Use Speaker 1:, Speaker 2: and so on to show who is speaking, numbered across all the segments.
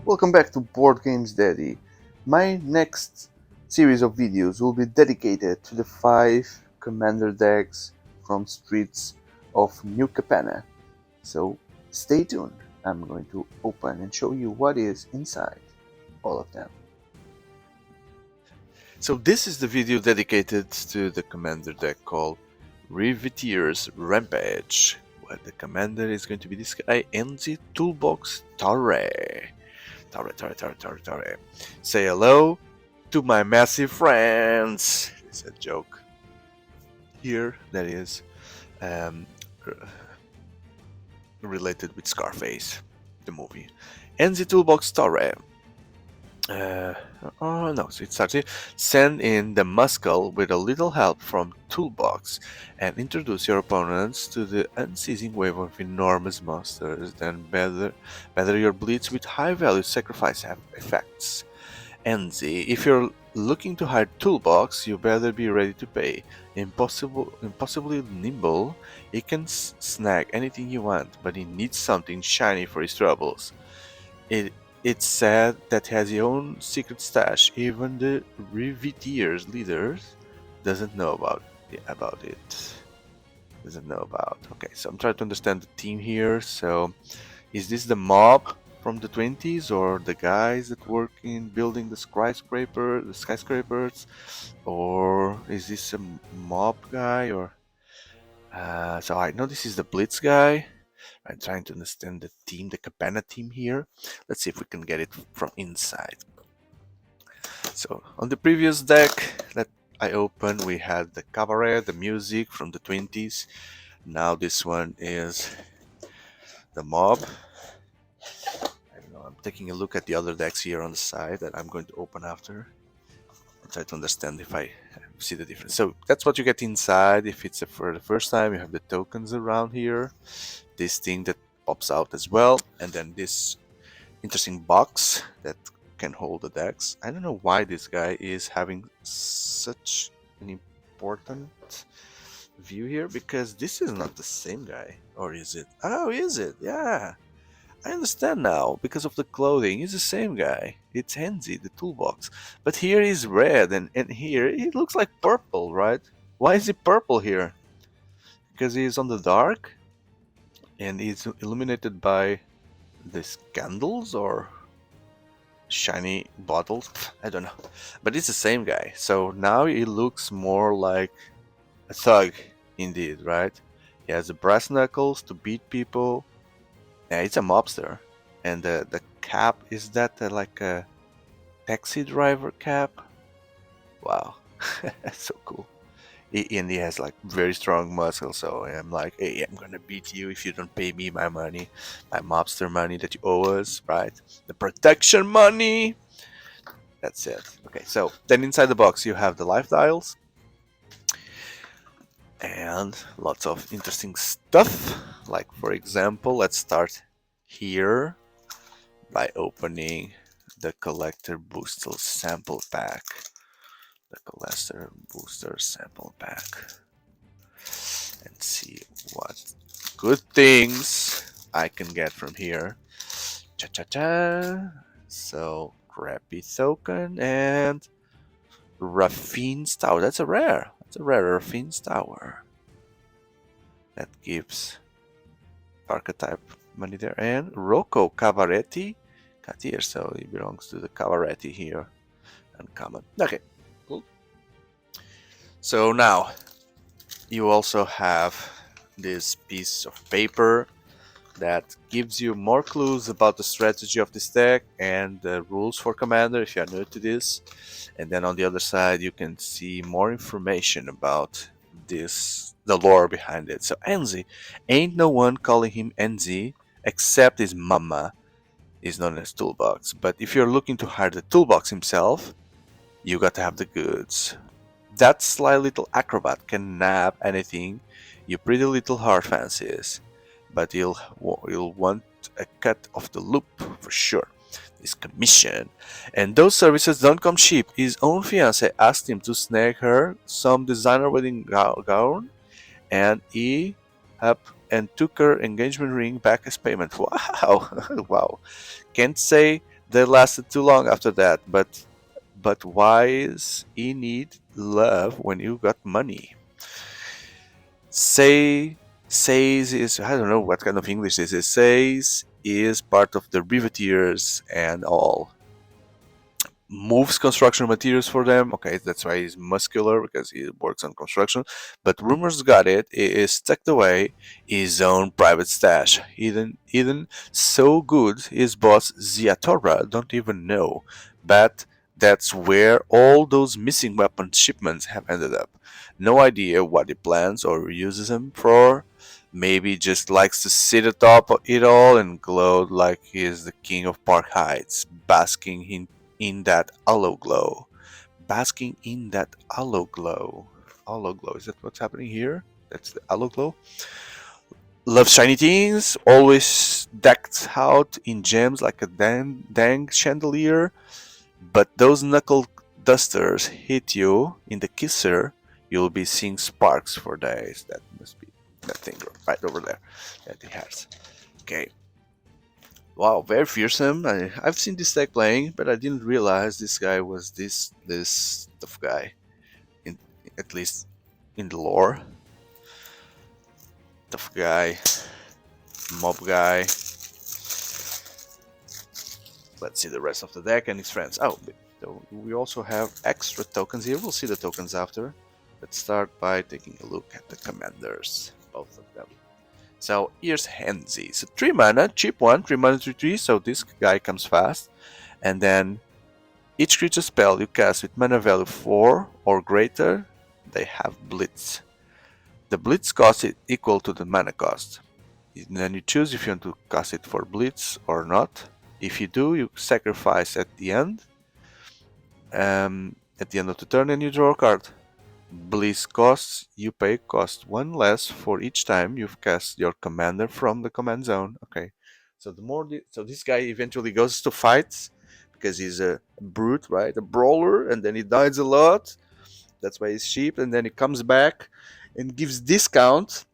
Speaker 1: Welcome back to Board Games Daddy. My next series of videos will be dedicated to the 5 commander decks from Streets of New Capenna. So stay tuned. I'm going to open and show you what is inside all of them. So this is the video dedicated to the commander deck called Riveteers Rampage, where the commander is going to be this guy, NZ Toolbox Torre. Torre. Say hello to my massive friends. It's a joke here that is related with Scarface, the movie. NZ Toolbox Torre. So it starts here. Send in the Muscle with a little help from Toolbox and introduce your opponents to the unceasing wave of enormous monsters. Then better your bleeds with high value sacrifice effects. NZ, if you're looking to hire Toolbox, you better be ready to pay. Impossibly nimble, he can snag anything you want, but he needs something shiny for his troubles. It's said that he has his own secret stash. Even the Riveteers leaders doesn't know about it. Okay, so I'm trying to understand the team here. So, is this the mob from the 20s, or the guys that work in building the skyscrapers, or is this a mob guy? Or so I know this is the Blitz guy. I'm trying to understand the team, the Capenna team here. Let's see if we can get it from inside. So on the previous deck that I opened, we had the cabaret, the music from the 20s. Now this one is the mob. I don't know, I'm taking a look at the other decks here on the side that I'm going to open after and try to understand if I see the difference. So that's what you get inside. If it's for the first time, you have the tokens around here. This thing that pops out as well, and then this interesting box that can hold the decks. I don't know why this guy is having such an important view here, because this is not the same guy. Or is it? Oh, is it? Yeah, I understand now. Because of the clothing, he's the same guy. It's Henzi, the toolbox. But here he's red, and here he looks like purple, right? Why is he purple here? Because he's on the dark? And it's illuminated by these candles or shiny bottles. I don't know, but it's the same guy. So now he looks more like a thug indeed, right? He has the brass knuckles to beat people. Yeah, it's a mobster. And the cap, is that like a taxi driver cap? Wow. So cool. And he has like very strong muscles, so I'm like, hey, I'm gonna beat you if you don't pay me my money, my mobster money that you owe us, right? The protection money. That's it. Okay, so then inside the box you have the life dials and lots of interesting stuff. Like for example, let's start here by opening the collector booster sample pack. And see what good things I can get from here. Cha-cha-cha. So, crappy token and Raffine's Tower. That's a rare. That's a rare Raffine's Tower. That gives archetype money there. And Rocco Cavaretti. Got here, so he belongs to the Cavaretti here. Uncommon. Okay, cool. So now, you also have this piece of paper that gives you more clues about the strategy of this deck and the rules for Commander if you are new to this. And then on the other side you can see more information about this, the lore behind it. So Enzi, ain't no one calling him Enzi except his mama is known as Toolbox. But if you're looking to hire the Toolbox himself, you got to have the goods. That sly little acrobat can nab anything you pretty little heart fancies, but you'll want a cut of the loop for sure. His commission, and those services don't come cheap. His own fiance asked him to snag her some designer wedding gown, and he up and took her engagement ring back as payment. Wow, wow! Can't say They lasted too long after that, but why is he need love when you got money? Say says is I don't know what kind of English this is. Says is part of the Riveteers and all. Moves construction materials for them. Okay, that's why he's muscular because he works on construction. But rumors got it. He is tucked away his own private stash. Even so good, his boss Ziatora don't even know. But that's where all those missing weapon shipments have ended up. No idea what he plans or uses them for. Maybe just likes to sit atop it all and gloat like he is the king of Park Heights, basking in that hollow glow. Basking in that hollow glow. Hollow glow. Is that what's happening here? That's the hollow glow. Loves shiny things. Always decked out in gems like a dang chandelier. But those knuckle dusters hit you in the kisser, you'll be seeing sparks for days. That must be that thing right over there that he has. Okay. Wow, very fearsome. I've seen this deck playing, but I didn't realize this guy was this tough guy. In, at least in the lore, tough guy, mob guy. Let's see the rest of the deck and his friends. Oh, so we also have extra tokens here. We'll see the tokens after. Let's start by taking a look at the commanders, both of them. So here's Henzi. So 3 mana, cheap one, 3 mana 3/3, so this guy comes fast. And then each creature spell you cast with mana value 4 or greater, they have Blitz. The Blitz cost is equal to the mana cost. And then you choose if you want to cast it for Blitz or not. If you do, you sacrifice at the end of the turn and you draw a card. Blitz costs you pay cost 1 less for each time you've cast your commander from the command zone. Okay, so so this guy eventually goes to fights because he's a brute, right? A brawler, and then he dies a lot. That's why he's cheap, and then he comes back and gives discount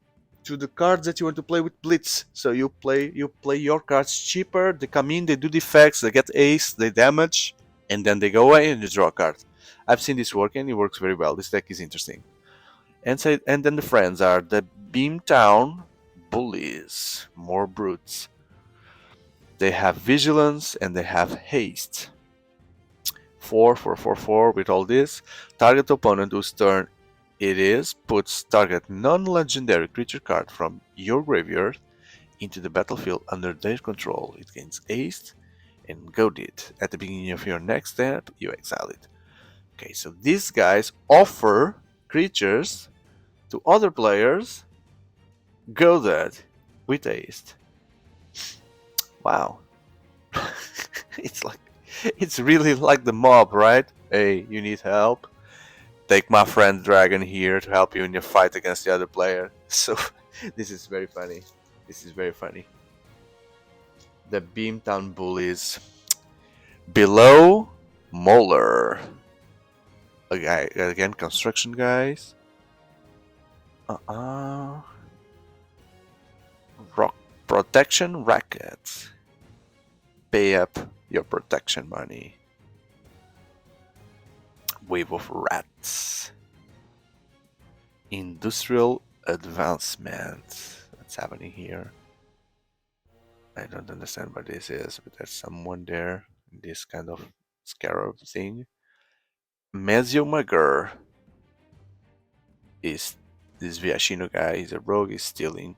Speaker 1: to the cards that you want to play with Blitz. So you play your cards cheaper. They come in, they do the effects, they get ace, they damage, and then they go away and you draw a card. I've seen this work and it works very well. This deck is interesting. And then the friends are the Beamtown Bullies, more brutes. They have vigilance and they have haste. 4/4/4/4 with all this. Target opponent whose turn it is puts target non-legendary creature card from your graveyard into the battlefield under their control. It gains haste and goaded. At the beginning of your next step, you exile it. Okay, so these guys offer creatures to other players goaded with haste. Wow. It's really like the mob, right? Hey, you need help? Take my friend Dragon here to help you in your fight against the other player. So this is very funny. This is very funny. The Beamtown Bullies. Below Molar. Okay, again, construction guys. Rock protection rackets. Pay up your protection money. Wave of rats. Industrial advancement. What's happening here? I don't understand what this is, but there's someone there. This kind of scarab thing. Meziomagur is this Viashino guy. He's a rogue. He's stealing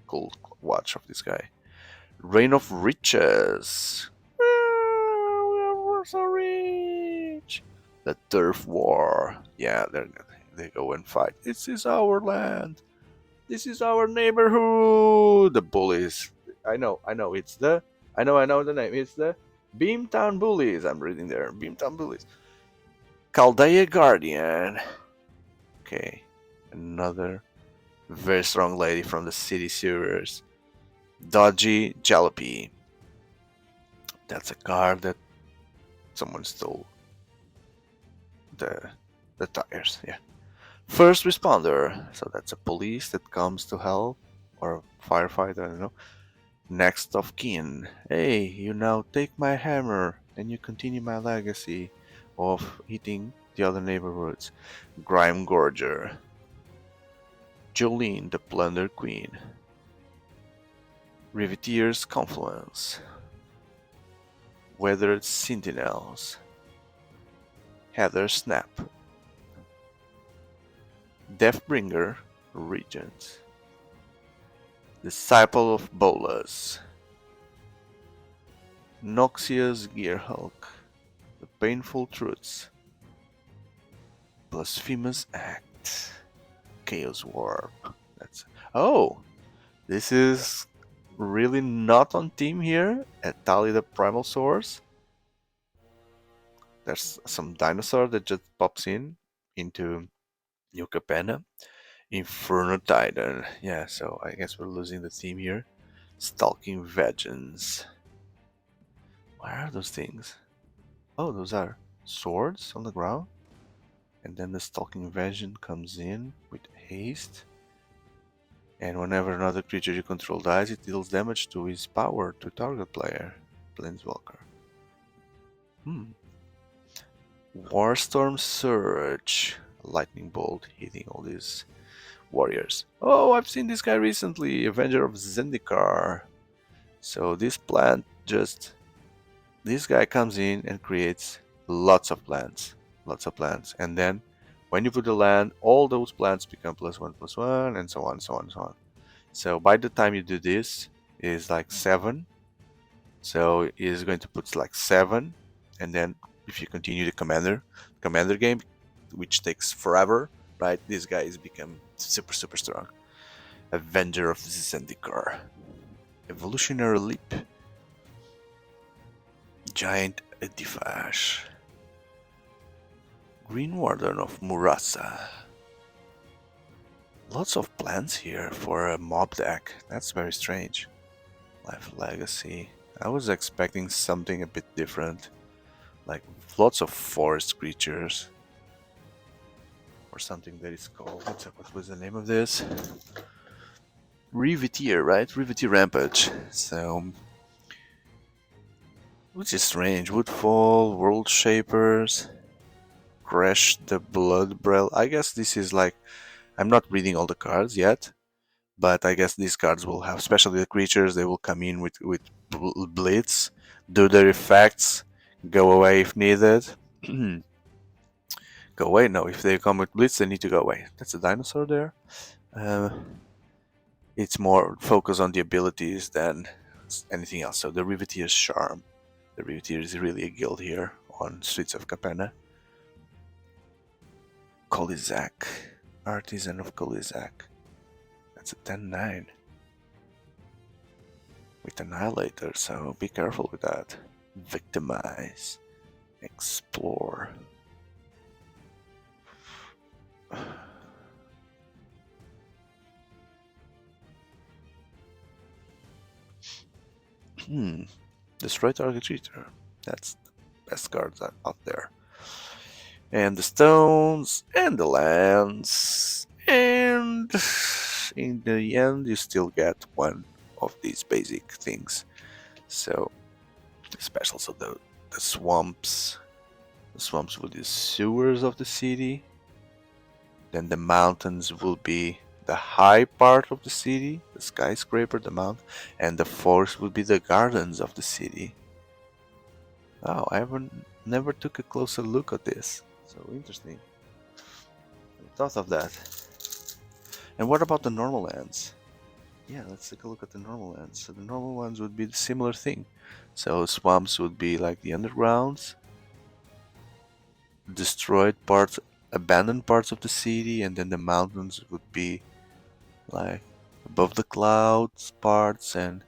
Speaker 1: gold watch of this guy. Reign of Riches. We're so rich. The Turf War. Yeah, they go and fight. This is our land. This is our neighborhood. The bullies. I know. It's the. I know the name. It's the Beamtown Bullies. I'm reading there. Beamtown Bullies. Chaldea Guardian. Okay, another very strong lady from the city sewers. Dodgy Jalopy. That's a card that someone stole. The tires, yeah. First responder, so that's a police that comes to help, or a firefighter, I don't know. Next of kin. Hey, you now take my hammer, and you continue my legacy of hitting the other neighborhoods. Grime Gorger. Jolene, the Plunder Queen. Riveteers Confluence. Weathered Sentinels. Heather Snap. Deathbringer Regent. Disciple of Bolas. Noxious Gearhulk. The Painful Truths. Blasphemous Act. Chaos Warp. That's this is really not on team here at Tally the Primal Source. There's some dinosaur that just pops into New Capenna. Inferno Titan. Yeah, so I guess we're losing the team here. Stalking Vengeance. What are those things? Oh, those are swords on the ground. And then the Stalking Vengeance comes in with haste. And whenever another creature you control dies, it deals damage to his power to target player. Planeswalker. Warstorm Surge. Lightning Bolt hitting all these warriors. Oh, I've seen this guy recently. Avenger of Zendikar. So this plant just... This guy comes in and creates lots of plants. Lots of plants. And then when you put the land, all those plants become +1/+1 and so on, so on, so on. So by the time you do this, is like 7. So is going to put like 7, and then if you continue the commander game, which takes forever, right? This guy is become super strong. Avenger of Zendikar. Evolutionary Leap. Giant Edifash. Green Warden of Murasa. Lots of plants here for a mob deck. That's very strange. Life Legacy. I was expecting something a bit different. Like lots of forest creatures. Or something that is called... What was the name of this? Riveteer, right? Riveteers Rampage. So... Which is strange. Woodfall, World Shapers... Crash the Blood Braille. I guess this is like... I'm not reading all the cards yet. But I guess these cards will have, especially the creatures, they will come in with Blitz, do their effects, go away if needed. Go away? No, if they come with Blitz, they need to go away. That's a dinosaur there. It's more focused on the abilities than anything else. So the Riveteers Charm. The Riveteer is really a guild here on Streets of Capenna. Kolizak. Artisan of Kolizak. That's a 10-9 with Annihilator, so be careful with that. Victimize. Explore. Destroy target creature. That's the best cards out there. And the stones, and the lands, and in the end you still get one of these basic things. So special. So the swamps will be the sewers of the city. Then the mountains will be the high part of the city, the skyscraper, the mountain, and the forest will be the gardens of the city. Oh, I never took a closer look at this. So interesting. I thought of that. And what about the normal lands? Yeah, let's take a look at the normal lands. So the normal ones would be the similar thing. So swamps would be like the undergrounds, destroyed parts, abandoned parts of the city, and then the mountains would be like above the clouds parts. And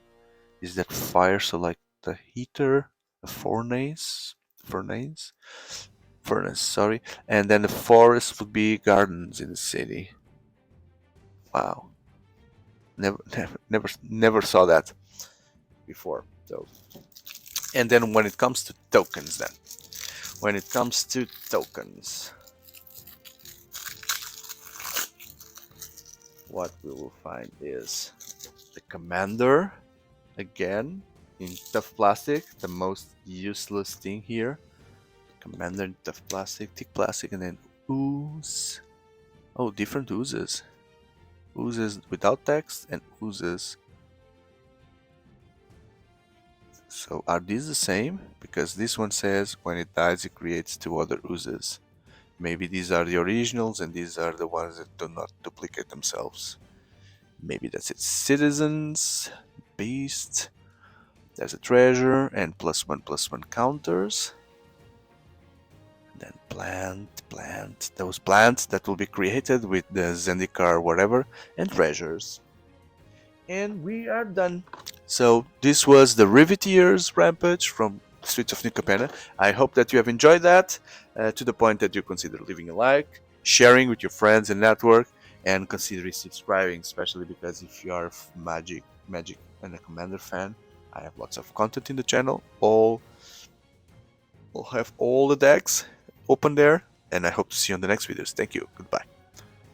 Speaker 1: is that fire? So like the heater, the furnace, sorry. And then the forest would be gardens in the city. Wow. Never saw that before. So, and then when it comes to tokens, what we will find is the commander, again in tough plastic, the most useless thing here. Commander in tough plastic, thick plastic, and then ooze. Oh, different oozes. Oozes without text and oozes. So are these the same? Because this one says when it dies it creates two other oozes. Maybe these are the originals and these are the ones that do not duplicate themselves. Maybe that's it. Citizens, beast, there's a treasure and +1/+1 counters. Then plant, those plants that will be created with the Zendikar whatever, and treasures. And we are done. So this was the Riveteers Rampage from Streets of New Capenna. I hope that you have enjoyed that to the point that you consider leaving a like, sharing with your friends and network, and considering subscribing, especially because if you are Magic and a Commander fan, I have lots of content in the channel. I'll have all the decks open there, and I hope to see you on the next videos. Thank you. Goodbye.